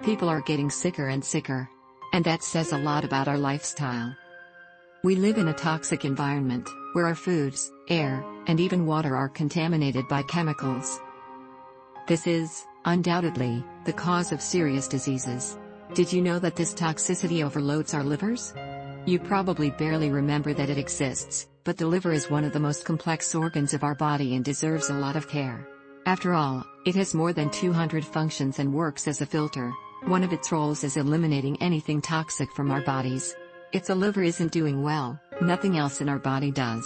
People are getting sicker and sicker. And that says a lot about our lifestyle. We live in a toxic environment, where our foods, air, and even water are contaminated by chemicals. This is, undoubtedly, the cause of serious diseases. Did you know that this toxicity overloads our livers? You probably barely remember that it exists, but the liver is one of the most complex organs of our body and deserves a lot of care. After all, it has more than 200 functions and works as a filter. One of its roles is eliminating anything toxic from our bodies. If the liver isn't doing well, nothing else in our body does.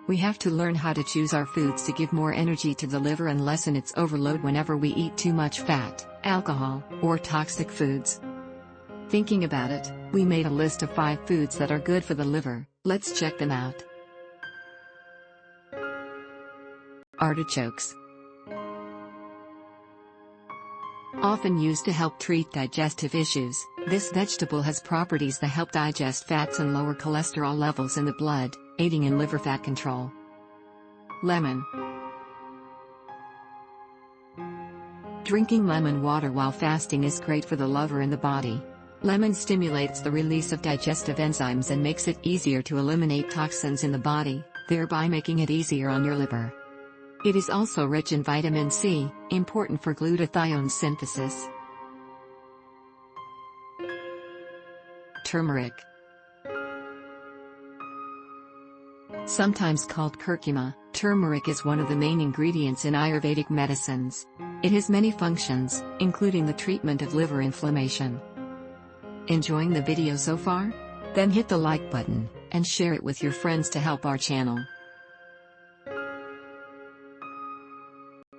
We have to learn how to choose our foods to give more energy to the liver and lessen its overload whenever we eat too much fat, alcohol, or toxic foods. Thinking about it, we made a list of 5 foods that are good for the liver. Let's check them out. Artichokes. Often used to help treat digestive issues, this vegetable has properties that help digest fats and lower cholesterol levels in the blood, aiding in liver fat control. Lemon. Drinking lemon water while fasting is great for the liver and the body. Lemon stimulates the release of digestive enzymes and makes it easier to eliminate toxins in the body, thereby making it easier on your liver. It is also rich in vitamin C, important for glutathione synthesis. Turmeric. Sometimes called curcuma, turmeric is one of the main ingredients in Ayurvedic medicines. It has many functions, including the treatment of liver inflammation. Enjoying the video so far? Then hit the like button, and share it with your friends to help our channel.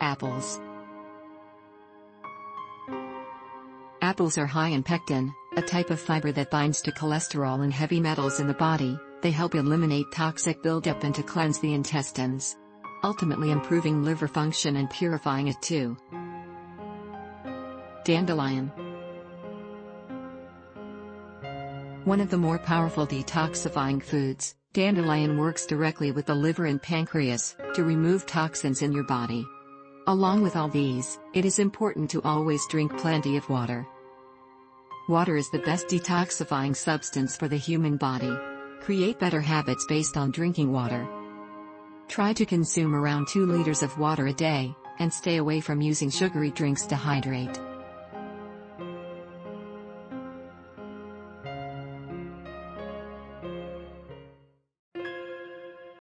Apples. Apples are high in pectin, a type of fiber that binds to cholesterol and heavy metals in the body. They help eliminate toxic buildup and to cleanse the intestines, ultimately improving liver function and purifying it too. Dandelion. One of the more powerful detoxifying foods, dandelion works directly with the liver and pancreas to remove toxins in your body. Along with all these, it is important to always drink plenty of water. Water is the best detoxifying substance for the human body. Create better habits based on drinking water. Try to consume around 2 liters of water a day, and stay away from using sugary drinks to hydrate.